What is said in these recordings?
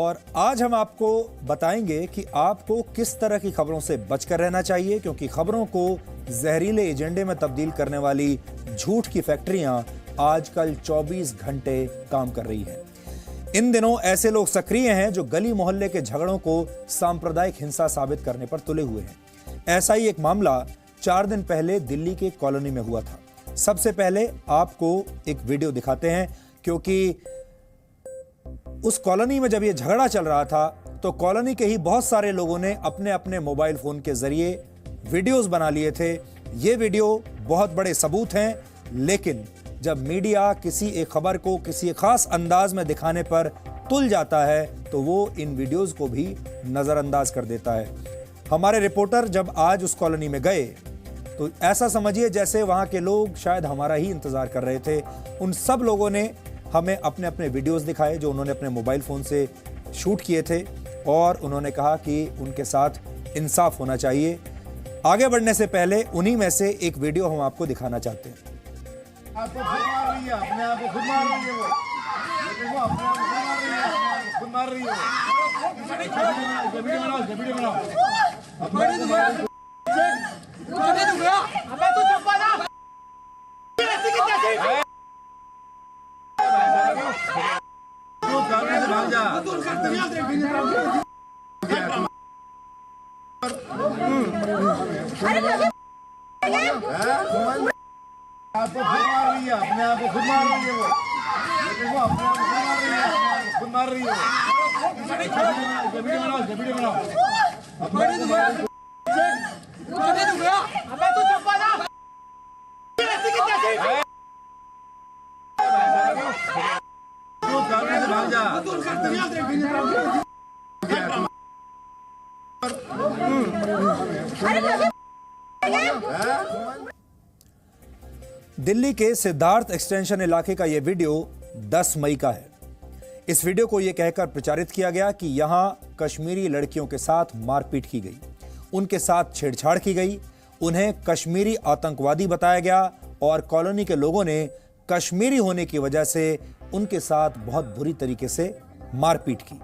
और आज हम आपको बताएंगे कि आपको किस तरह की खबरों से बचकर रहना चाहिए, क्योंकि खबरों को जहरीले एजेंडे में तब्दील करने वाली झूठ की फैक्ट्रियां आजकल 24 घंटे काम कर रही हैं। इन दिनों ऐसे लोग सक्रिय हैं जो गली मोहल्ले के झगड़ों को सांप्रदायिक हिंसा साबित करने पर तुले हुए हैं। ऐसा ही एक मामला 4 दिन पहले दिल्ली के कॉलोनी में हुआ था। सबसे पहले आपको एक वीडियो दिखाते हैं, क्योंकि उस कॉलोनी में जब ये झगड़ा चल रहा था तो कॉलोनी के ही बहुत सारे लोगों ने अपने अपने मोबाइल फोन के जरिए वीडियोस बना लिए थे। ये वीडियो बहुत बड़े सबूत हैं, लेकिन जब मीडिया किसी एक खबर को किसी खास अंदाज में दिखाने पर तुल जाता है तो वो इन वीडियोस को भी नजरअंदाज कर देता है। हमारे रिपोर्टर जब आज उस कॉलोनी में गए तो ऐसा समझिए जैसे वहां के लोग शायद हमारा ही इंतजार कर रहे थे। उन सब लोगों ने हमें अपने अपने वीडियोस दिखाए जो उन्होंने अपने मोबाइल फोन से शूट किए थे, और उन्होंने कहा कि उनके साथ इंसाफ होना चाहिए। आगे बढ़ने से पहले उन्हीं में से एक वीडियो हम आपको दिखाना चाहते हैं। आपको खुद मार रही है, अपने आप को खुद मार रही है, वो अपने आप को खुद मार रही है, वीडियो बनाओ, वीडियो बनाओ। अबे तू चुप हो जा। तू गाने से भाग जा। आपको खुद मार रही है, अपने आप को खुद मार रही है, वो अपने आप को खुद मार रही है, वीडियो बनाओ, वीडियो बनाओ। अबे तू चुप हो जा। तू गाने से भाग जा। दिल्ली के सिद्धार्थ एक्सटेंशन इलाके का यह वीडियो 10 मई का है। इस वीडियो को यह कहकर प्रचारित किया गया कि यहां कश्मीरी लड़कियों के साथ मारपीट की गई, उनके साथ छेड़छाड़ की गई, उन्हें कश्मीरी आतंकवादी बताया गया और कॉलोनी के लोगों ने कश्मीरी होने की वजह से उनके साथ बहुत बुरी तरीके से मारपीट की।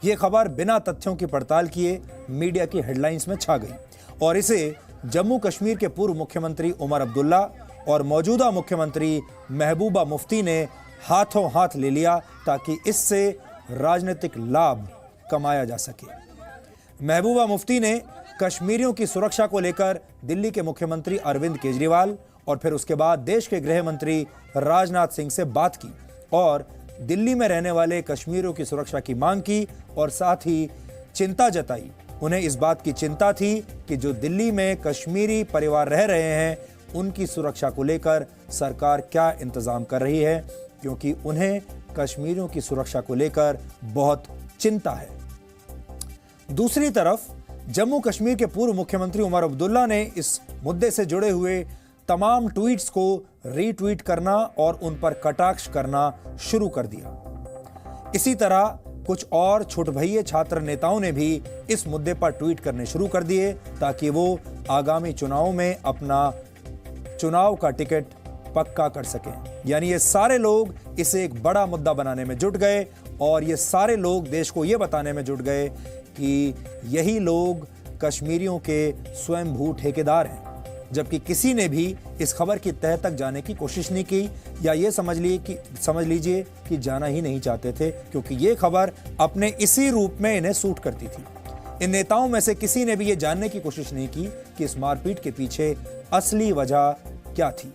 यह खबर बिना तथ्यों की पड़ताल किए मीडिया की हेडलाइंस में छा गई और इसे जम्मू कश्मीर के पूर्व मुख्यमंत्री उमर अब्दुल्ला और मौजूदा मुख्यमंत्री महबूबा मुफ्ती ने हाथों हाथ ले लिया ताकि इससे राजनीतिक लाभ कमाया जा सके। महबूबा मुफ्ती ने कश्मीरियों की सुरक्षा को लेकर दिल्ली के मुख्यमंत्री अरविंद केजरीवाल और फिर उसके बाद देश के गृह मंत्री राजनाथ सिंह से बात की और दिल्ली में रहने वाले कश्मीरियों की सुरक्षा की मांग की और साथ ही चिंता जताई। उन्हें इस बात की चिंता थी कि जो दिल्ली में कश्मीरी परिवार रह रहे हैं उनकी सुरक्षा को लेकर सरकार क्या इंतजाम कर रही है, क्योंकि उन्हें कश्मीरियों की सुरक्षा को लेकर बहुत चिंता है। दूसरी तरफ जम्मू कश्मीर के पूर्व मुख्यमंत्री उमर अब्दुल्ला ने इस मुद्दे से जुड़े हुए तमाम ट्वीट्स को रीट्वीट करना और उन पर कटाक्ष करना शुरू कर दिया। इसी तरह कुछ और छुटभइये छात्र नेताओं ने भी इस मुद्दे पर ट्वीट करने शुरू कर दिए ताकि वो आगामी चुनाव में अपना चुनाव का टिकट पक्का कर सकें। यानी ये सारे लोग इसे एक बड़ा मुद्दा बनाने में जुट गए और ये सारे लोग देश को ये बताने में जुट गए कि यही लोग कश्मीरियों के स्वयंभू ठेकेदार हैं, जबकि किसी ने भी इस खबर की तह तक जाने की कोशिश नहीं की या ये समझ लीजिए कि जाना ही नहीं चाहते थे, क्योंकि ये खबर अपने इसी रूप में इन्हें सूट करती थी। इन नेताओं में से किसी ने भी ये जानने की कोशिश नहीं की कि इस मारपीट के पीछे असली वजह क्या थी।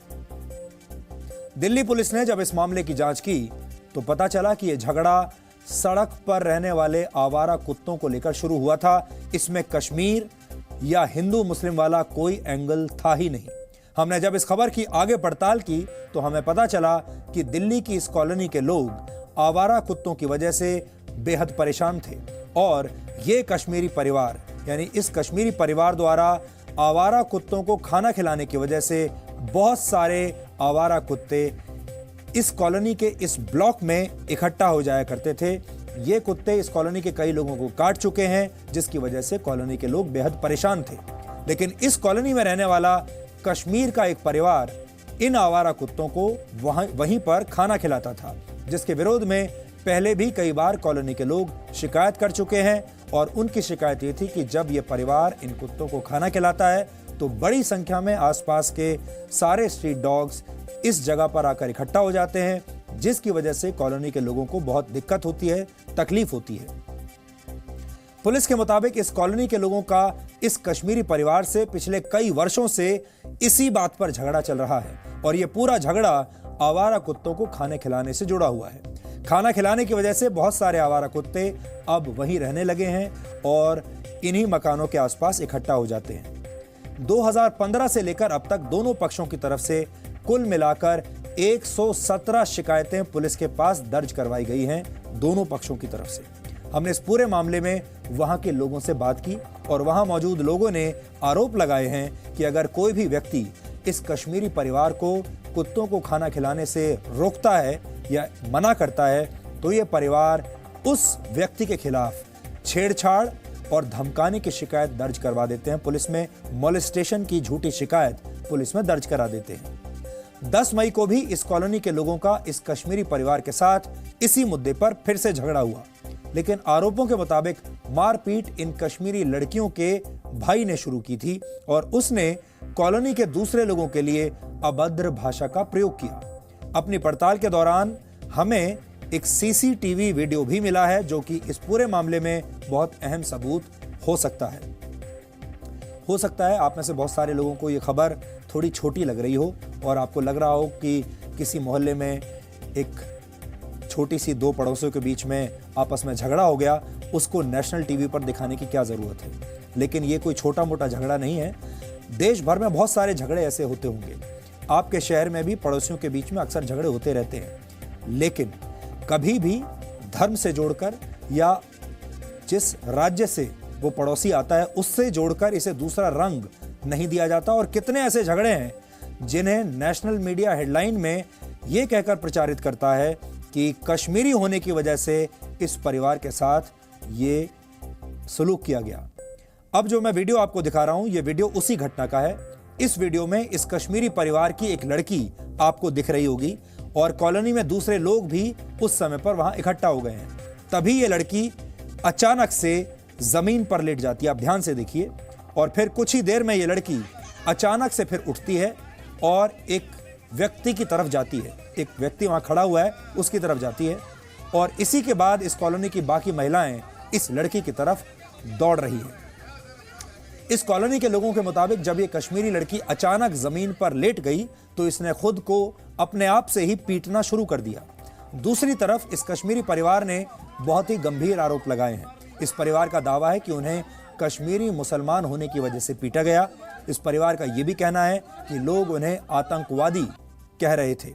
दिल्ली पुलिस ने जब इस मामले की जांच की तो पता चला कि यह झगड़ा सड़क पर रहने वाले आवारा कुत्तों को लेकर शुरू हुआ था। इसमें कश्मीर या हिंदू मुस्लिम वाला कोई एंगल था ही नहीं। हमने जब इस खबर की आगे पड़ताल की तो हमें पता चला कि दिल्ली की इस कॉलोनी के लोग आवारा कुत्तों की वजह से बेहद परेशान थे और ये कश्मीरी परिवार यानी इस कश्मीरी परिवार द्वारा आवारा कुत्तों को खाना खिलाने की वजह से बहुत सारे आवारा कुत्ते इस कॉलोनी के इस ब्लॉक में इकट्ठा हो जाया करते थे। ये कुत्ते इस कॉलोनी के कई लोगों को काट चुके हैं, जिसकी वजह से कॉलोनी के लोग बेहद परेशान थे। लेकिन इस कॉलोनी में रहने वाला कश्मीर का एक परिवार इन आवारा कुत्तों को वहीं पर खाना खिलाता था, जिसके विरोध में पहले भी कई बार कॉलोनी के लोग शिकायत कर चुके हैं और उनकी शिकायत ये थी कि जब ये परिवार इन कुत्तों को खाना खिलाता है तो बड़ी संख्या में आसपास के सारे स्ट्रीट डॉग्स इस जगह पर आकर इकट्ठा हो जाते हैं, जिसकी वजह से कॉलोनी के लोगों को बहुत दिक्कत होती है, तकलीफ होती है। पुलिस के मुताबिक इस कॉलोनी के लोगों का इस कश्मीरी परिवार से पिछले कई वर्षों से इसी बात पर झगड़ा चल रहा है और यह पूरा झगड़ा आवारा कुत्तों को खाने खिलाने से जुड़ा हुआ है। खाना खिलाने की वजह से बहुत सारे आवारा कुत्ते अब वहीं रहने लगे हैं और इन्हीं मकानों के आसपास इकट्ठा हो जाते हैं। 2015 से लेकर अब तक दोनों पक्षों की तरफ से कुल मिलाकर 117 शिकायतें पुलिस के पास दर्ज करवाई गई हैं दोनों पक्षों की तरफ से। हमने इस पूरे मामले में वहां के लोगों से बात की और वहां मौजूद लोगों ने आरोप लगाए हैं कि अगर कोई भी व्यक्ति इस कश्मीरी परिवार को कुत्तों को खाना खिलाने से रोकता है या मना करता है तो ये परिवार उस व्यक्ति के खिलाफ छेड़छाड़ और धमकाने की शिकायत दर्ज करवा देते हैं। पुलिस में मोलेस्टेशन की झूठी शिकायत पुलिस में दर्ज करा देते हैं। 10 मई को भी इस कॉलोनी के लोगों का इस कश्मीरी परिवार के साथ इसी मुद्दे पर फिर से झगड़ा हुआ, लेकिन आरोपों के मुताबिक मारपीट इन कश्मीरी लड़कियों के भाई ने शुरू की थी और उसने कॉलोनी के दूसरे लोगों के लिए अभद्र भाषा का प्रयोग किया। अपनी पड़ताल के दौरान हमें एक सीसीटीवी वीडियो भी मिला है जो कि इस पूरे मामले में बहुत अहम सबूत हो सकता है। हो सकता है आप में से बहुत सारे लोगों को ये खबर थोड़ी छोटी लग रही हो और आपको लग रहा हो कि किसी मोहल्ले में एक छोटी सी 2 पड़ोसियों के बीच में आपस में झगड़ा हो गया, उसको नेशनल टीवी पर दिखाने की क्या जरूरत है। लेकिन ये कोई छोटा मोटा झगड़ा नहीं है। देश भर में बहुत सारे झगड़े ऐसे होते होंगे। आपके शहर में भी पड़ोसियों के बीच में अक्सर झगड़े होते रहते हैं, लेकिन कभी भी धर्म से जोड़कर या जिस राज्य से वो पड़ोसी आता है उससे जोड़कर इसे दूसरा रंग नहीं दिया जाता। और कितने ऐसे झगड़े हैं जिन्हें नेशनल मीडिया हेडलाइन में ये कहकर प्रचारित करता है कि कश्मीरी होने की वजह से इस परिवार के साथ ये सलूक किया गया। अब जो मैं वीडियो आपको दिखा रहा हूं, ये वीडियो उसी घटना का है। इस वीडियो में इस कश्मीरी परिवार की एक लड़की आपको दिख रही होगी और कॉलोनी में दूसरे लोग भी उस समय पर वहां इकट्ठा हो गए हैं। तभी ये लड़की अचानक से जमीन पर लेट जाती है। आप ध्यान से देखिए। और फिर कुछ ही देर में ये लड़की अचानक से फिर उठती है और एक व्यक्ति की तरफ जाती है। एक व्यक्ति वहां खड़ा हुआ है, उसकी तरफ जाती है और इसी के बाद इस कॉलोनी की बाकी महिलाएं इस लड़की की तरफ दौड़ रही है। इस कॉलोनी के लोगों के मुताबिक जब ये कश्मीरी लड़की अचानक जमीन पर लेट गई तो इसने खुद को अपने आप से ही पीटना शुरू कर दिया। दूसरी तरफ इस कश्मीरी परिवार ने बहुत ही गंभीर आरोप लगाए हैं। इस परिवार का दावा है कि उन्हें कश्मीरी मुसलमान होने की वजह से पीटा गया। इस परिवार का यह भी कहना है कि लोग उन्हें आतंकवादी कह रहे थे,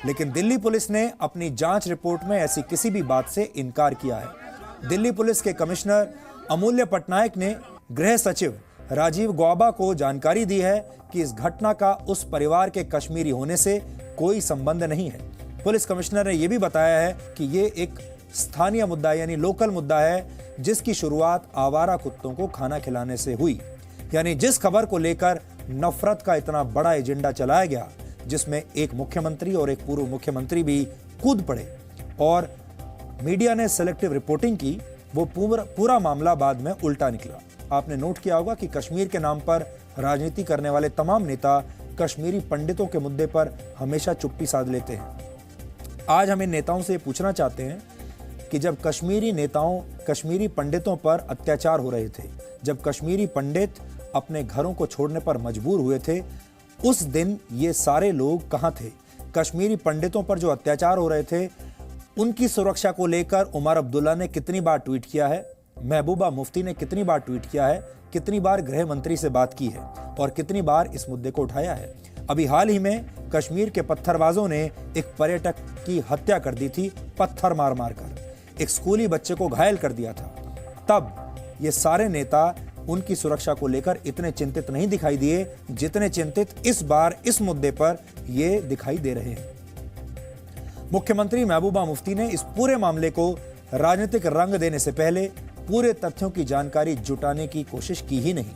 लेकिन दिल्ली पुलिस ने अपनी जांच रिपोर्ट में ऐसी किसी भी बात से इनकार किया है। दिल्ली पुलिस के कमिश्नर अमूल्य पटनायक ने गृह सचिव राजीव गौबा को जानकारी दी है कि इस घटना का उस परिवार के कश्मीरी होने से कोई संबंध नहीं है। पुलिस कमिश्नर ने यह भी बताया है कि ये एक स्थानीय मुद्दा यानी लोकल मुद्दा है जिसकी शुरुआत आवारा कुत्तों को खाना खिलाने से हुई। यानी जिस खबर को लेकर नफरत का इतना बड़ा एजेंडा चलाया गया, जिसमें एक मुख्यमंत्री और एक पूर्व मुख्यमंत्री भी कूद पड़े और मीडिया ने सेलेक्टिव रिपोर्टिंग की, वो पूरा मामला बाद में उल्टा निकला। आपने नोट किया होगा कि कश्मीर के नाम पर राजनीति करने वाले तमाम नेता कश्मीरी पंडितों के मुद्दे पर हमेशा चुप्पी साध लेते हैं। आज हम इन नेताओं से पूछना चाहते हैं कि जब कश्मीरी पंडितों पर अत्याचार हो रहे थे, जब कश्मीरी पंडित अपने घरों को छोड़ने पर मजबूर हुए थे, उस दिन ये सारे लोग कहाँ थे? कश्मीरी पंडितों पर जो अत्याचार हो रहे थे उनकी सुरक्षा को लेकर उमर अब्दुल्ला ने कितनी बार ट्वीट किया है, महबूबा मुफ्ती ने कितनी बार ट्वीट किया है, कितनी बार गृह मंत्री से बात की है और कितनी बार इस मुद्दे को उठाया है। अभी हाल ही में कश्मीर के पत्थरबाजों ने एक पर्यटक की हत्या कर दी थी, पत्थर मार मार कर एक स्कूली बच्चे को घायल कर दिया था। तब ये सारे नेता उनकी सुरक्षा को लेकर इतने चिंतित नहीं दिखाई दिए जितने चिंतित इस बार इस मुद्दे पर ये दिखाई दे रहे हैं। मुख्यमंत्री महबूबा मुफ्ती ने इस पूरे मामले को राजनीतिक रंग देने से पहले पूरे तथ्यों की जानकारी जुटाने की कोशिश की ही नहीं।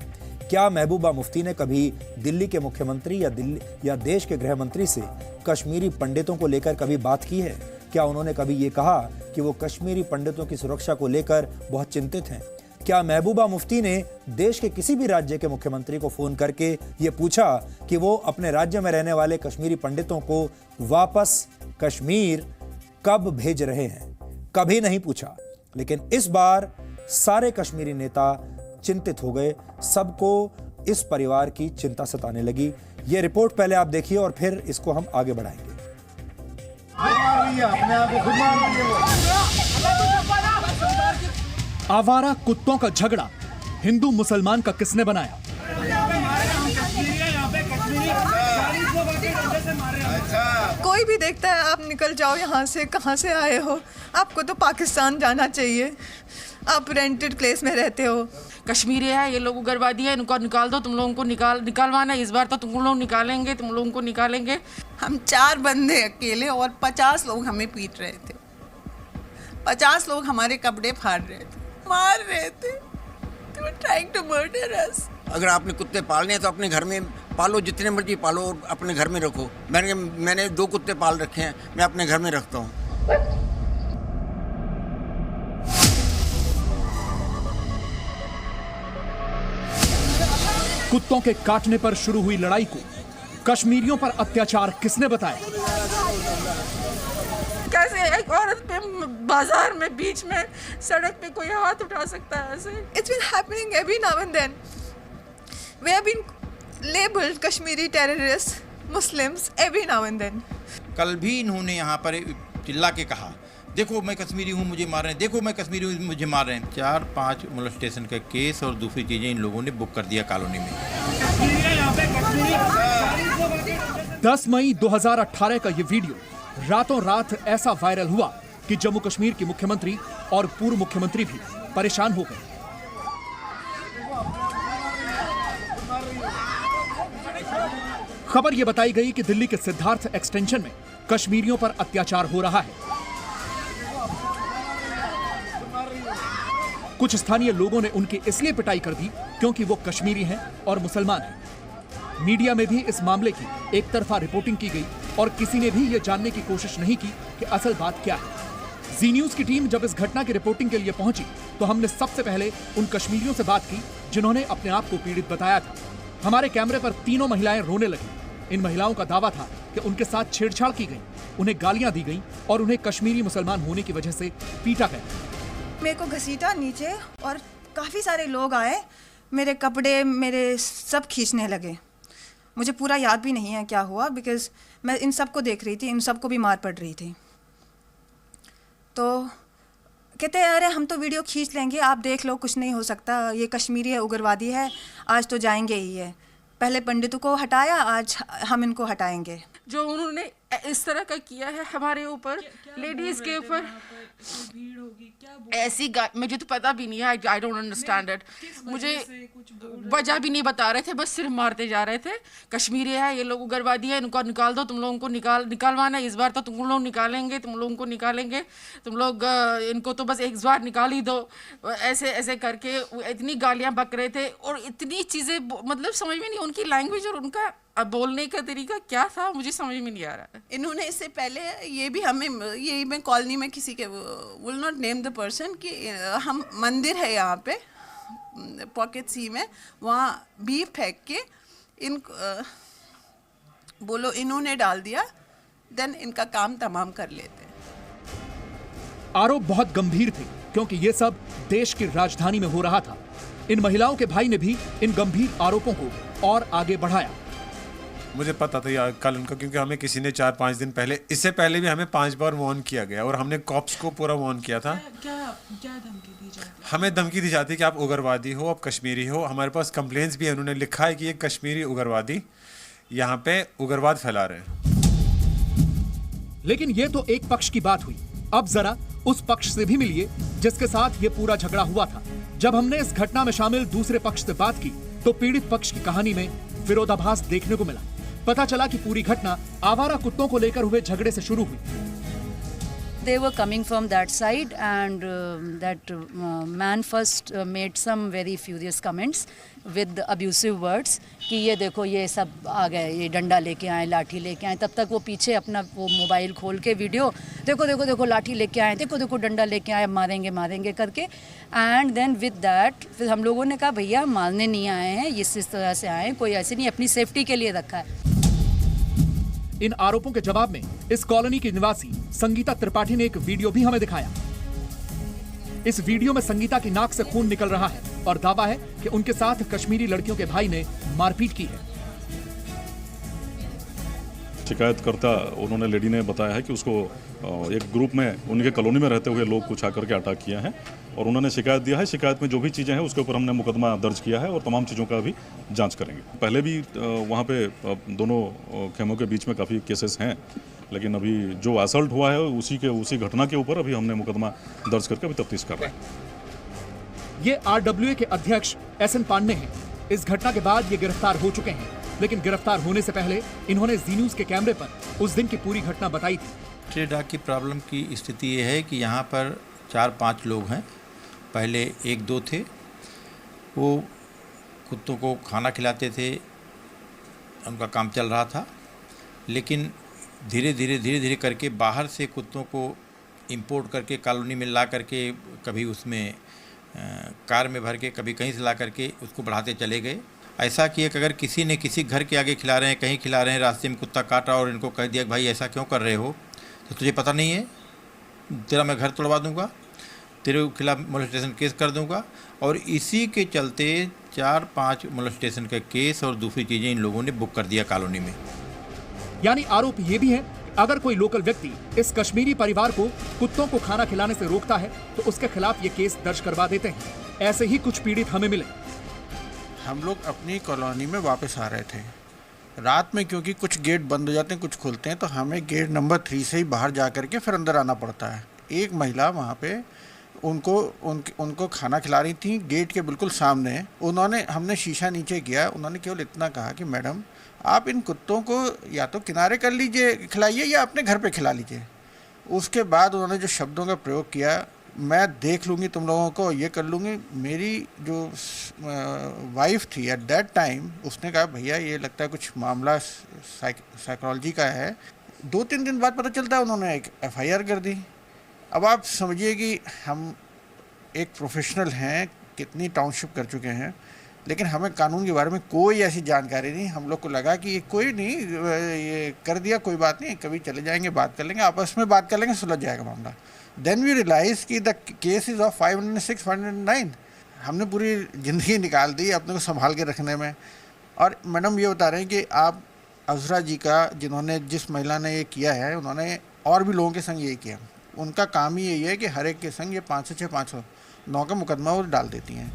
क्या महबूबा मुफ्ती ने कभी दिल्ली के मुख्यमंत्री या देश के गृह मंत्री से कश्मीरी पंडितों को लेकर कभी बात की है? क्या उन्होंने कभी ये कहा कि वो कश्मीरी पंडितों की सुरक्षा को लेकर बहुत चिंतित हैं। क्या महबूबा मुफ्ती ने देश के किसी भी राज्य के मुख्यमंत्री को फोन करके ये पूछा कि वो अपने राज्य में रहने वाले कश्मीरी पंडितों को वापस कश्मीर कब भेज रहे हैं? कभी नहीं पूछा। लेकिन इस बार सारे कश्मीरी नेता चिंतित हो गए। सबको इस परिवार की चिंता सताने लगी। ये रिपोर्ट पहले आप देखिए और फिर इसको हम आगे बढ़ाएंगे। अपने आप को खुद मार रही है वो। आवारा कुत्तों का झगड़ा हिंदू मुसलमान का किसने बनाया? कोई भी देखता है आप निकल जाओ यहाँ से, कहाँ से आए हो, आपको तो पाकिस्तान जाना चाहिए, आप रेंटेड प्लेस में रहते हो। कश्मीरी है, ये लोग उग्रवादी है, इनको निकाल दो, तुम लोगों को निकालवाना है, इस बार तो तुम लोग निकालेंगे, तुम लोगों को निकालेंगे। हम 4 बंदे अकेले और 50 लोग हमें पीट रहे थे, 50 लोग हमारे कपड़े फाड़ रहे थे, मार रहे थे। They were trying to murder us. अगर आपने कुत्ते पालने हैं तो अपने घर में पालो, जितने मर्जी पालो और अपने घर में रखो। मैंने 2 कुत्ते पाल रखे हैं, मैं अपने घर में रखता हूँ। कुत्तों के काटने पर शुरू हुई लड़ाई को कश्मीरियों पर अत्याचार किसने बताया? कैसे एक औरत पे बाजार में बीच में सड़क पे कोई हाथ उठा सकता है ऐसे? It's been happening every now and then. We have been labeled Kashmiri terrorists, Muslims every now and then. कल भी इन्होंने यहाँ पर चिल्ला के कहा, देखो मैं कश्मीरी हूँ मुझे मार रहे हैं, देखो मैं कश्मीरी हूँ मुझे मार रहे हैं। 4-5 मोलेस्टेशन का केस और दूसरी चीजें इन लोगों ने बुक कर दिया कॉलोनी में। 10 मई 2018 का ये वीडियो रातों रात ऐसा वायरल हुआ कि जम्मू कश्मीर के मुख्यमंत्री और पूर्व मुख्यमंत्री भी परेशान हो गए। खबर यह बताई गई कि दिल्ली के सिद्धार्थ एक्सटेंशन में कश्मीरियों पर अत्याचार हो रहा है। कुछ स्थानीय लोगों ने उनकी इसलिए पिटाई कर दी क्योंकि वो कश्मीरी हैं और मुसलमान हैं। मीडिया में भी इस मामले की एक तरफा रिपोर्टिंग की गई और किसी ने भी ये जानने की कोशिश नहीं की कि असल बात क्या है। जी न्यूज की टीम जब इस घटना की रिपोर्टिंग के लिए पहुंची तो हमने सबसे पहले उन कश्मीरियों से बात की जिन्होंने अपने आप को पीड़ित बताया था। हमारे कैमरे पर तीनों महिलाएं रोने लगी। इन महिलाओं का दावा था कि उनके साथ छेड़छाड़ की गई, उन्हें गालियां दी गई और उन्हें कश्मीरी मुसलमान होने की वजह से पीटा गया। मेरे को घसीटा नीचे और काफ़ी सारे लोग आए, मेरे कपड़े मेरे सब खींचने लगे। मुझे पूरा याद भी नहीं है क्या हुआ, बिकॉज मैं इन सबको देख रही थी, इन सबको भी मार पड़ रही थी। तो कहते हैं अरे हम तो वीडियो खींच लेंगे, आप देख लो, कुछ नहीं हो सकता, ये कश्मीरी है, उग्रवादी है, आज तो जाएंगे ही है। पहले पंडितों को हटाया, आज हम इनको हटाएंगे। जो उन्होंने इस तरह का किया है हमारे ऊपर, लेडीज के ऊपर ऐसी मुझे तो पता भी नहीं है। I don't understand it. मुझे वजह भी नहीं बता रहे थे, बस सिर्फ मारते जा रहे थे। कश्मीरी है, ये लोग उग्रवादी है, इनको निकाल दो, तुम लोगों को निकालवाना है, इस बार तो तुम लोग निकालेंगे, तुम लोगों को निकालेंगे, तुम लोग इनको तो बस एक बार निकाल ही दो। ऐसे ऐसे करके इतनी गालियाँ बक रहे थे और इतनी चीज़ें, मतलब समझ में नहीं उनकी लैंग्वेज और उनका बोलने का तरीका क्या था, मुझे समझ में नहीं आ रहा है। इन्होंने इससे पहले ये भी हमें, यही मैं कॉलोनी में किसी के will not name the person कि हम मंदिर है यहाँ पे पॉकेट सी में, वहाँ बीफ फेंक के इन बोलो इन्होंने डाल दिया, देन इनका काम तमाम कर लेते। आरोप बहुत गंभीर थे क्योंकि ये सब देश की राजधानी में हो रहा था। इन महिलाओं के भाई ने भी इन गंभीर आरोपों को और आगे बढ़ाया। मुझे पता था यार कल उनका, क्योंकि हमें किसी ने 4-5 दिन पहले, इससे पहले भी हमें 5 बार वार्न किया गया और हमने कॉप्स को पूरा वार्न किया था। क्या धमकी दी जाती है? हमें धमकी दी जाती है कि आप उग्रवादी हो, आप कश्मीरी हो। हमारे पास कंप्लेंट्स भी है, उन्होंने लिखा है कि ये कश्मीरी उग्रवादी यहाँ पे उग्रवाद फैला रहे हैं। लेकिन ये तो एक पक्ष की बात हुई, अब जरा उस पक्ष से भी मिलिए जिसके साथ ये पूरा झगड़ा हुआ था। जब हमने इस घटना में शामिल दूसरे पक्ष से बात की तो पीड़ित पक्ष की कहानी में विरोधाभास देखने को मिला। पता चला कि पूरी घटना आवारा कुत्तों को लेकर हुए झगड़े से शुरू हुई। they were coming from that side, and that man first made some very furious comments with abusive words कि ये देखो ये सब आ गए, ये डंडा लेके आए, लाठी लेके आए। तब तक वो पीछे अपना वो मोबाइल खोल के वीडियो, देखो देखो देखो लाठी लेके आए, देखो देखो डंडा लेके आए, मारेंगे मारेंगे करके। एंड देन विद दैट फिर हम लोगों ने कहा भैया मारने नहीं आए हैं, इस तरह से आए, कोई ऐसे नहीं, अपनी सेफ्टी के लिए रखा है। इन आरोपों के जवाब में इस कॉलोनी की निवासी संगीता त्रिपाठी ने एक वीडियो भी हमें दिखाया। इस वीडियो में संगीता की नाक से खून निकल रहा है और दावा है कि उनके साथ कश्मीरी लड़कियों के भाई ने मारपीट की है। शिकायतकर्ता उन्होंने लेडी ने बताया है कि उसको एक ग्रुप में उनके कॉलोनी में रहते हुए लोग कुछ आकर के अटैक किया है और उन्होंने शिकायत दिया है। शिकायत में जो भी चीज़ें हैं उसके ऊपर हमने मुकदमा दर्ज किया है और तमाम चीज़ों का भी जांच करेंगे। पहले भी वहाँ पे दोनों खेमों के बीच में काफ़ी केसेस हैं, लेकिन अभी जो असल्ट हुआ है उसी घटना के ऊपर अभी हमने मुकदमा दर्ज करके अभी तफ्तीश कर रहे हैं। ये RWA के अध्यक्ष SN पांडे हैं। इस घटना के बाद ये गिरफ्तार हो चुके हैं, लेकिन गिरफ्तार होने से पहले इन्होंने जी न्यूज़ के कैमरे पर उस दिन की पूरी घटना बताई थी। स्ट्रे डॉग की प्रॉब्लम की स्थिति ये है कि यहाँ पर 4-5 लोग हैं। पहले 1-2 थे, वो कुत्तों को खाना खिलाते थे, उनका काम चल रहा था। लेकिन धीरे धीरे करके बाहर से कुत्तों को इंपोर्ट करके कॉलोनी में ला करके, कभी उसमें कार में भर के, कभी कहीं से ला करके उसको बढ़ाते चले गए। ऐसा कि अगर किसी ने किसी घर के आगे खिला रहे हैं, कहीं खिला रहे हैं, रास्ते में कुत्ता काट रहा और इनको कह दिया कि भाई ऐसा क्यों कर रहे हो, तो तुझे पता नहीं है, तेरा मैं घर तोड़वा दूंगा, तेरे खिलाफ मोलेस्टेशन केस कर दूंगा। और इसी के चलते 4-5 मोलेस्टेशन का केस और दूसरी चीज़ें इन लोगों ने बुक कर दिया कॉलोनी में। यानी आरोप ये भी है कि अगर कोई लोकल व्यक्ति इस कश्मीरी परिवार को कुत्तों को खाना खिलाने से रोकता है तो उसके खिलाफ ये केस दर्ज करवा देते हैं। ऐसे ही कुछ पीड़ित हमें मिले। हम लोग अपनी कॉलोनी में वापस आ रहे थे रात में, क्योंकि कुछ गेट बंद हो जाते हैं, कुछ खुलते हैं, तो हमें गेट नंबर 3 से ही बाहर जा करके फिर अंदर आना पड़ता है। एक महिला वहाँ पे उनको खाना खिला रही थी गेट के बिल्कुल सामने। हमने शीशा नीचे किया, उन्होंने केवल इतना कहा कि मैडम आप इन कुत्तों को या तो किनारे कर लीजिए, खिलाइए, या अपने घर पे खिला लीजिए। उसके बाद उन्होंने जो शब्दों का प्रयोग किया, मैं देख लूँगी तुम लोगों को, ये कर लूँगी। मेरी जो वाइफ थी एट दैट टाइम, उसने कहा भैया ये लगता है कुछ मामला साइकोलॉजी का है। 2-3 दिन बाद पता चलता है उन्होंने एक FIR कर दी। अब आप समझिए कि हम एक प्रोफेशनल हैं, कितनी टाउनशिप कर चुके हैं, लेकिन हमें कानून के बारे में कोई ऐसी जानकारी नहीं। हम लोग को लगा कि ये कोई नहीं, ये कर दिया, कोई बात नहीं, कभी चले जाएंगे, बात कर लेंगे, आपस में बात कर लेंगे, सुलझ जाएगा मामला। देन वी रियलाइज कि द केस इज़ ऑफ 506, 509। हमने पूरी ज़िंदगी निकाल दी अपने को संभाल के रखने में। और मैडम ये बता रहे हैं कि आप अज़रा जी का, जिन्होंने, जिस महिला ने ये किया है, उन्होंने और भी लोगों के संग ये किया। उनका काम ही यही है कि हर एक के संग ये 506, 509 का मुकदमा वो डाल देती हैं।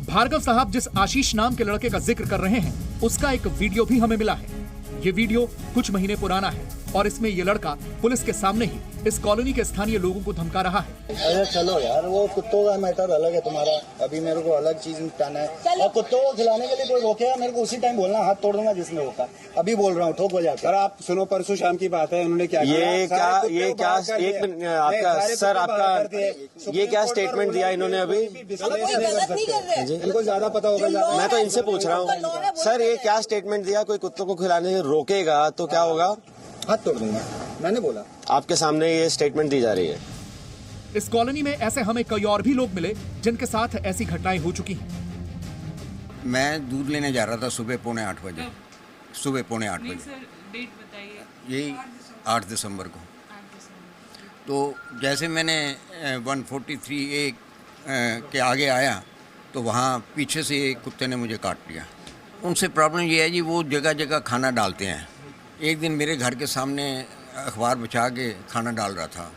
भार्गव साहब जिस आशीष नाम के लड़के का जिक्र कर रहे हैं, उसका एक वीडियो भी हमें मिला है। ये वीडियो कुछ महीने पुराना है और इसमें ये लड़का पुलिस के सामने ही इस कॉलोनी के स्थानीय लोगों को धमका रहा है। अरे चलो यार, वो कुत्तों का मैटर अलग है तुम्हारा, अभी मेरे को अलग चीज निपटाना है। और कुत्तों को खिलाने के लिए कोई रोकेगा मेरे को उसी टाइम बोलना, हाथ तोड़ दूंगा जिसने रोका। अभी बोल रहा हूँ, ठोक बजा कर। आप सुनो, परसों शाम की बात है, उन्होंने क्या ये क्या सर आपका ये क्या स्टेटमेंट दिया इन्होंने अभी? इनको ज्यादा पता होगा। मैं तो इनसे पूछ रहा हूँ सर, ये क्या स्टेटमेंट दिया? कोई कुत्तों को खिलाने से रोकेगा तो क्या होगा? हाथ तोड़ दूंगा, मैंने बोला। आपके सामने ये स्टेटमेंट दी जा रही है। इस कॉलोनी में ऐसे हमें कई और भी लोग मिले जिनके साथ ऐसी घटनाएं हो चुकी हैं। मैं दूध लेने जा रहा था सुबह 7:45 बजे, सुबह 7:45 बजे। डेट बताइए। यही 8 दिसंबर को। तो जैसे मैंने 143A के आगे आया तो वहाँ पीछे से एक कुत्ते ने मुझे काट लिया। उनसे प्रॉब्लम ये है जी, वो जगह जगह खाना डालते हैं। एक दिन मेरे घर के सामने अखबार बिछा के खाना डाल रहा था,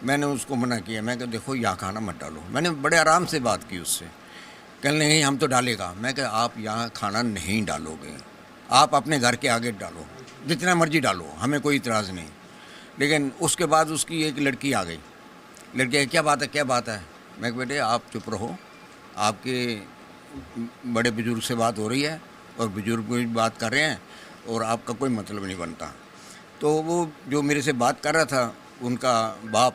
मैंने उसको मना किया। मैं कहा देखो यहाँ खाना मत डालो। मैंने बड़े आराम से बात की उससे। कहने नहीं हम तो डालेगा। मैं कहा आप यहाँ खाना नहीं डालोगे, आप अपने घर के आगे डालो, जितना मर्जी डालो, हमें कोई इतराज़ नहीं। लेकिन उसके बाद उसकी एक लड़की आ गई। लड़की क्या बात है, क्या बात है? मैं कहा बेटे आप चुप रहो, आपके बड़े बुजुर्ग से बात हो रही है और बुजुर्ग भी बात कर रहे हैं और आपका कोई मतलब नहीं बनता। तो वो जो मेरे से बात कर रहा था उनका बाप,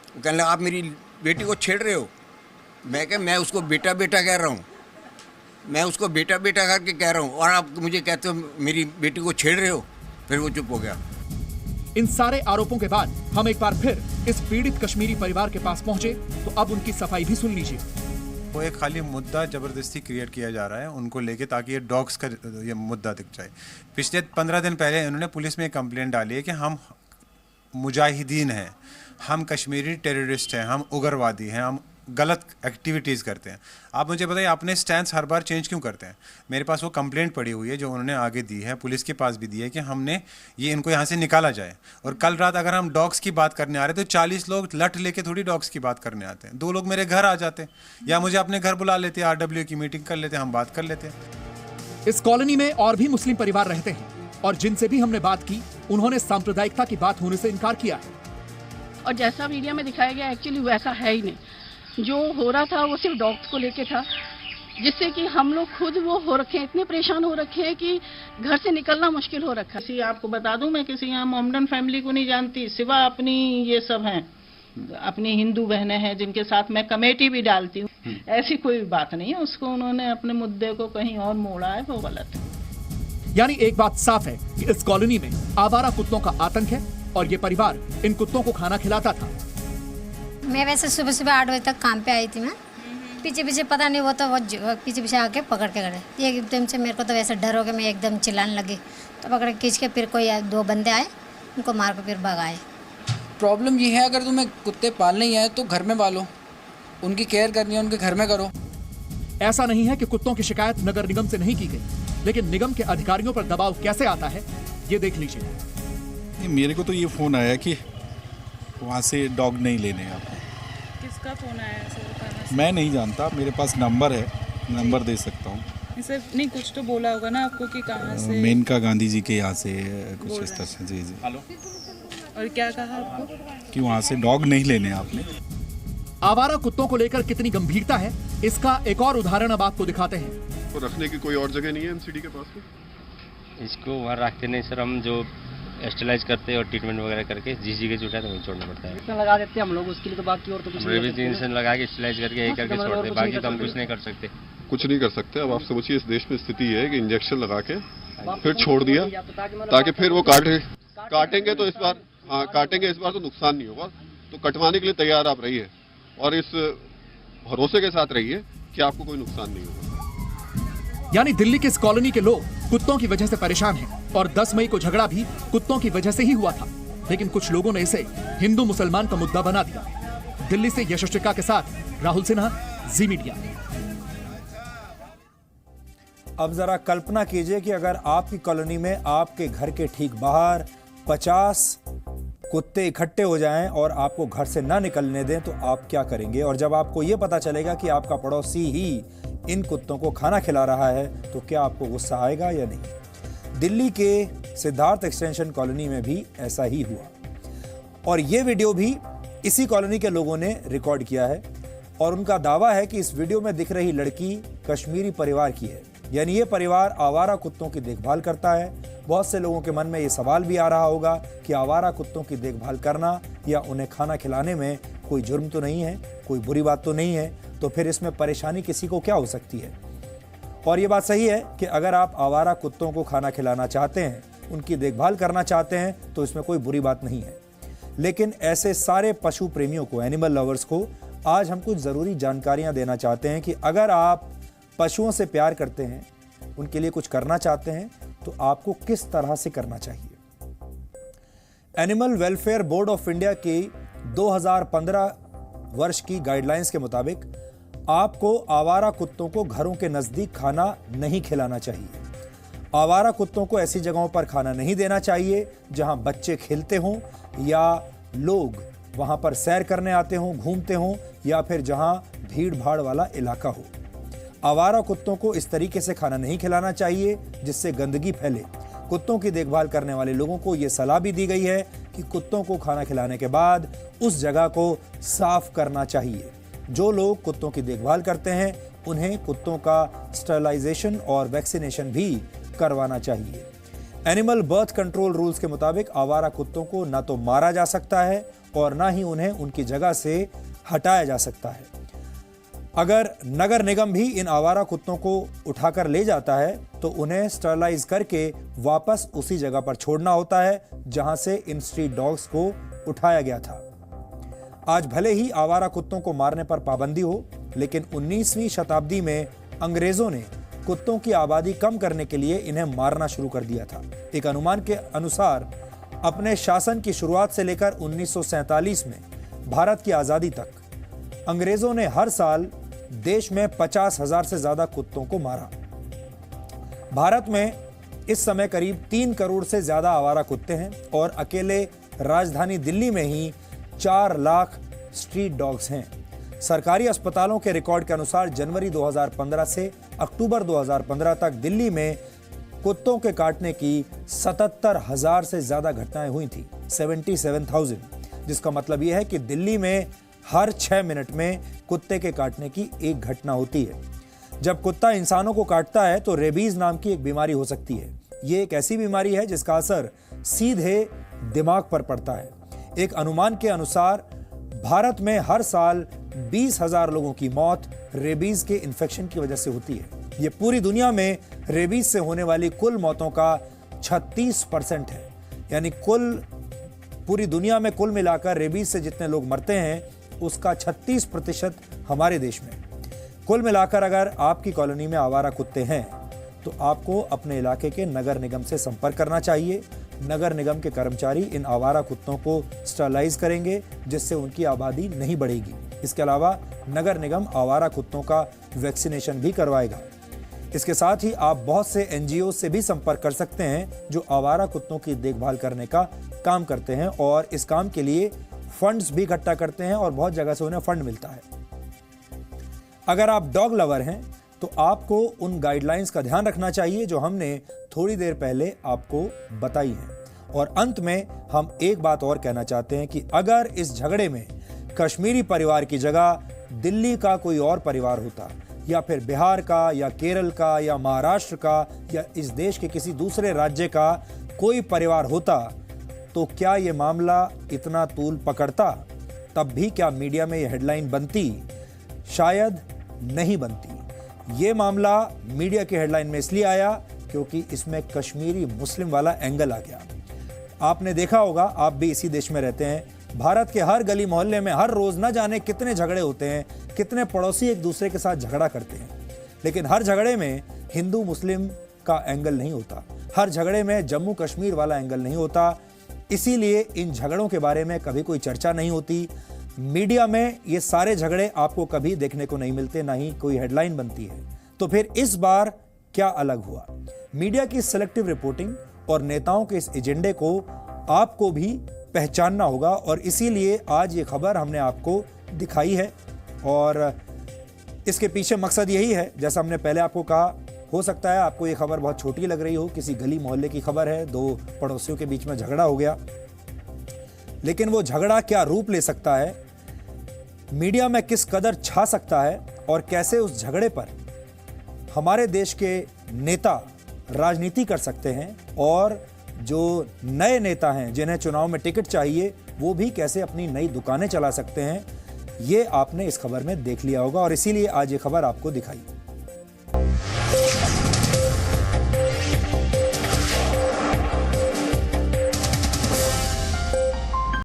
वो कहने लगा आप मेरी बेटी को छेड़ रहे हो। मैं क्या, मैं उसको बेटा बेटा कह रहा हूँ, मैं उसको बेटा बेटा करके कह रहा हूँ और आप मुझे कहते हो मेरी बेटी को छेड़ रहे हो। फिर वो चुप हो गया। इन सारे आरोपों के बाद हम एक बार फिर इस पीड़ित कश्मीरी परिवार के पास पहुंचे तो अब उनकी सफाई भी सुन लीजिए। वो एक खाली मुद्दा ज़बरदस्ती क्रिएट किया जा रहा है उनको लेके, ताकि ये डॉग्स का ये मुद्दा दिख जाए। पिछले 15 दिन पहले इन्होंने पुलिस में एक कंप्लेंट डाली है कि हम मुजाहिदीन हैं, हम कश्मीरी टेररिस्ट हैं, हम उग्रवादी हैं, हम गलत एक्टिविटीज़ करते हैं। आप मुझे बताइए अपने स्टैंड हर बार चेंज क्यों करते हैं? मेरे पास वो कंप्लेंट पड़ी हुई है जो उन्होंने आगे दी है, पुलिस के पास भी दी है कि हमने ये इनको यहाँ से निकाला जाए। और कल रात अगर हम डॉग्स की बात करने आ रहे तो 40 लोग लठ लेके थोड़ी डॉग्स की बात करने आते हैं। 2 लोग मेरे घर आ जाते या मुझे अपने घर बुला लेते, RW की मीटिंग कर लेते, हम बात कर लेते हैं। इस कॉलोनी में और भी मुस्लिम परिवार रहते हैं और जिनसे भी हमने बात की उन्होंने सांप्रदायिकता की बात होने से इनकार किया है। और जैसा मीडिया में दिखाया गया एक्चुअली वैसा है ही नहीं। जो हो रहा था वो सिर्फ डॉग्स को लेके था, जिससे कि हम लोग खुद वो हो रखे हैं, इतने परेशान हो रखे हैं कि घर से निकलना मुश्किल हो रखा है। आपको बता दूं, मैं किसी यहाँ मोहम्मदन फैमिली को नहीं जानती, सिवा अपनी ये सब हैं, अपनी हिंदू बहनें हैं जिनके साथ मैं कमेटी भी डालती हूँ। ऐसी कोई बात नहीं है। उसको उन्होंने अपने मुद्दे को कहीं और मोड़ा है, वो गलत है। यानी एक बात साफ है कि इस कॉलोनी में आवारा कुत्तों का आतंक है और ये परिवार इन कुत्तों को खाना खिलाता था। मैं वैसे सुबह सुबह 8 बजे तक काम पे आई थी। मैं पीछे पीछे पता नहीं वो तो वो पीछे पीछे आके पकड़ के गए। ये एकदम से मेरे को तो वैसे डर हो गया, मैं एकदम चिल्लाने लगी तो पकड़ के खींच के फिर कोई 2 बंदे आए, उनको मार के फिर भगाए। प्रॉब्लम ये है, अगर तुम्हें कुत्ते पालने ही है तो घर में पालो, उनकी केयर करनी है उनके घर में करो। ऐसा नहीं है कि कुत्तों की शिकायत नगर निगम से नहीं की गई, लेकिन निगम के अधिकारियों पर दबाव कैसे आता है ये देख लीजिए। मेरे को तो ये फोन आया कि वहाँ से डॉग नहीं लेने आप। किसका फोन आया सर? मैं नहीं जानता, मेरे पास नंबर है, नंबर दे सकता हूँ। सर नहीं, कुछ तो बोला होगा ना आपको कि कहाँ से? मेनका गांधी जी के यहाँ से कुछ इस तरह से। जी जी। और क्या कहा आपको? कि वहाँ से डॉग नहीं लेने आपने। आवारा कुत्तों को लेकर कितनी गंभीरता है इसका एक और उदाहरण अब आपको दिखाते हैं। तो रखने की कोई और जगह नहीं है MCD के पास में? इसको वहाँ रखते नहीं सर, हम जो स्टेलाइज करते हैं और ट्रीटमेंट वगैरह करके जिस जगह छूटा है तो वहीं छोड़ना पड़ता है। इतना लगा देते हैं हम लोग उसके लिए, तो बाकी और तो कुछ नहीं। इंजेक्शन लगा के स्टेलाइज करके यही करके छोड़ते हैं, बाकी तो हम कुछ नहीं कर सकते। कुछ नहीं कर सकते। अब आप सोचिए इस देश में स्थिति है कि इंजेक्शन लगा के फिर छोड़ दिया ताकि फिर वो काटेंगे तो इस बार, हाँ काटेंगे इस बार तो नुकसान नहीं होगा, तो कटवाने के लिए तैयार आप रहिए और इस भरोसे के साथ रहिए कि आपको कोई नुकसान नहीं होगा। यानी दिल्ली के इस कॉलोनी के लोग कुत्तों की वजह से परेशान हैं और 10 मई को झगड़ा भी कुत्तों की वजह से ही हुआ था, लेकिन कुछ लोगों ने इसे हिंदू मुसलमान का मुद्दा बना दिया। दिल्ली से यशस्विका के साथ राहुल सिन्हा, जी मीडिया। अब जरा कल्पना कीजिए कि अगर आपकी कॉलोनी में आपके घर के ठीक बाहर 50 कुत्ते इकट्ठे हो जाएं और आपको घर से ना निकलने दें तो आप क्या करेंगे? और जब आपको यह पता चलेगा कि आपका पड़ोसी ही इन कुत्तों को खाना खिला रहा है तो क्या आपको गुस्सा आएगा या नहीं? दिल्ली के सिद्धार्थ एक्सटेंशन कॉलोनी में भी ऐसा ही हुआ और ये वीडियो भी इसी कॉलोनी के लोगों ने रिकॉर्ड किया है और उनका दावा है कि इस वीडियो में दिख रही लड़की कश्मीरी परिवार की है, यानी ये परिवार आवारा कुत्तों की देखभाल करता है। बहुत से लोगों के मन में ये सवाल भी आ रहा होगा कि आवारा कुत्तों की देखभाल करना या उन्हें खाना खिलाने में कोई जुर्म तो नहीं है, कोई बुरी बात तो नहीं है, तो फिर इसमें परेशानी किसी को क्या हो सकती है? और ये बात सही है कि अगर आप आवारा कुत्तों को खाना खिलाना चाहते हैं, उनकी देखभाल करना चाहते हैं तो इसमें कोई बुरी बात नहीं है। लेकिन ऐसे सारे पशु प्रेमियों को, एनिमल लवर्स को आज हम कुछ ज़रूरी जानकारियां देना चाहते हैं कि अगर आप पशुओं से प्यार करते हैं, उनके लिए कुछ करना चाहते हैं तो आपको किस तरह से करना चाहिए। Animal welfare board of India की 2015 वर्ष की गाइडलाइंस के मुताबिक आपको आवारा कुत्तों को घरों के नजदीक खाना नहीं खिलाना चाहिए। आवारा कुत्तों को ऐसी जगहों पर खाना नहीं देना चाहिए जहां बच्चे खेलते हों या लोग वहां पर सैर करने आते हों, घूमते हों, या फिर जहां भीड़ भाड़ वाला इलाका हो। आवारा कुत्तों को इस तरीके से खाना नहीं खिलाना चाहिए जिससे गंदगी फैले। कुत्तों की देखभाल करने वाले लोगों को यह सलाह भी दी गई है कि कुत्तों को खाना खिलाने के बाद उस जगह को साफ करना चाहिए। जो लोग कुत्तों की देखभाल करते हैं उन्हें कुत्तों का स्टरलाइजेशन और वैक्सीनेशन भी करवाना चाहिए। एनिमल बर्थ कंट्रोल रूल्स के मुताबिक आवारा कुत्तों को न तो मारा जा सकता है और ना ही उन्हें उनकी जगह से हटाया जा सकता है। अगर नगर निगम भी इन आवारा कुत्तों को उठाकर ले जाता है तो उन्हें स्टरलाइज करके वापस उसी जगह पर छोड़ना होता है जहां से इन स्ट्रीट डॉग्स को उठाया गया था। आज भले ही आवारा कुत्तों को मारने पर पाबंदी हो, लेकिन 19वीं शताब्दी में अंग्रेजों ने कुत्तों की आबादी कम करने के लिए इन्हें मारना शुरू कर दिया था। एक अनुमान के अनुसार अपने शासन की शुरुआत से लेकर 1947 में भारत की आजादी तक अंग्रेजों ने हर साल देश में 50,000 से ज्यादा कुत्तों को मारा। भारत में इस समय करीब 3 करोड़ से ज्यादा आवारा कुत्ते हैं और अकेले राजधानी दिल्ली में ही 4 लाख स्ट्रीट डॉग्स हैं। सरकारी अस्पतालों के रिकॉर्ड के अनुसार जनवरी 2015 से अक्टूबर 2015 तक दिल्ली में कुत्तों के काटने की 77,000 से ज्यादा घटनाएं हुई थी, 77,000, जिसका मतलब यह है कि दिल्ली में हर 6 मिनट में कुत्ते के काटने की एक घटना होती है। जब कुत्ता इंसानों को काटता है तो रेबीज नाम की एक बीमारी हो सकती है। ये एक ऐसी बीमारी है जिसका असर सीधे दिमाग पर पड़ता है। एक अनुमान के अनुसार भारत में हर साल 20,000 लोगों की मौत रेबीज के इन्फेक्शन की वजह से होती है। ये पूरी दुनिया में रेबीज से होने वाली कुल मौतों का 36% है। यानी पूरी दुनिया में कुल मिलाकर रेबीज से जितने लोग मरते हैं उसका 36% हमारे देश में। कुल मिलाकर अगर आपकी कॉलोनी में आवारा कुत्ते हैं तो आपको अपने इलाके के नगर निगम से संपर्क करना चाहिए। नगर निगम के कर्मचारी इन आवारा कुत्तों को स्टरलाइज करेंगे जिससे उनकी आबादी नहीं बढ़ेगी। इसके अलावा नगर निगम आवारा कुत्तों का वैक्सीनेशन भी करवाएगा। इसके साथ ही आप बहुत से एनजीओ से भी संपर्क कर सकते हैं जो आवारा कुत्तों की देखभाल करने का काम करते हैं और इस काम के लिए फंड्स भी इकट्ठा करते हैं और बहुत जगह से उन्हें फंड मिलता है। अगर आप डॉग लवर हैं तो आपको उन गाइडलाइंस का ध्यान रखना चाहिए जो हमने थोड़ी देर पहले आपको बताई हैं। और अंत में हम एक बात और कहना चाहते हैं कि अगर इस झगड़े में कश्मीरी परिवार की जगह दिल्ली का कोई और परिवार होता या फिर बिहार का या केरल का या महाराष्ट्र का या इस देश के किसी दूसरे राज्य का कोई परिवार होता तो क्या ये मामला इतना तूल पकड़ता? तब भी क्या मीडिया में ये हेडलाइन बनती? शायद नहीं बनती। ये मामला मीडिया की हेडलाइन में इसलिए आया क्योंकि इसमें कश्मीरी मुस्लिम वाला एंगल आ गया। आपने देखा होगा, आप भी इसी देश में रहते हैं, भारत के हर गली मोहल्ले में हर रोज न जाने कितने झगड़े होते हैं, कितने पड़ोसी एक दूसरे के साथ झगड़ा करते हैं, लेकिन हर झगड़े में हिंदू मुस्लिम का एंगल नहीं होता, हर झगड़े में जम्मू कश्मीर वाला एंगल नहीं होता। इसीलिए इन झगड़ों के बारे में कभी कोई चर्चा नहीं होती। मीडिया में ये सारे झगड़े आपको कभी देखने को नहीं मिलते, ना ही कोई हेडलाइन बनती है। तो फिर इस बार क्या अलग हुआ? मीडिया की सिलेक्टिव रिपोर्टिंग और नेताओं के इस एजेंडे को आपको भी पहचानना होगा और इसीलिए आज ये खबर हमने आपको दिखाई है। और इसके पीछे मकसद यही है, जैसा हमने पहले आपको कहा, हो सकता है आपको ये खबर बहुत छोटी लग रही हो, किसी गली मोहल्ले की खबर है, 2 पड़ोसियों के बीच में झगड़ा हो गया, लेकिन वो झगड़ा क्या रूप ले सकता है, मीडिया में किस कदर छा सकता है और कैसे उस झगड़े पर हमारे देश के नेता राजनीति कर सकते हैं और जो नए नेता हैं जिन्हें चुनाव में टिकट चाहिए वो भी कैसे अपनी नई दुकानें चला सकते हैं, ये आपने इस खबर में देख लिया होगा और इसीलिए आज ये खबर आपको दिखाई।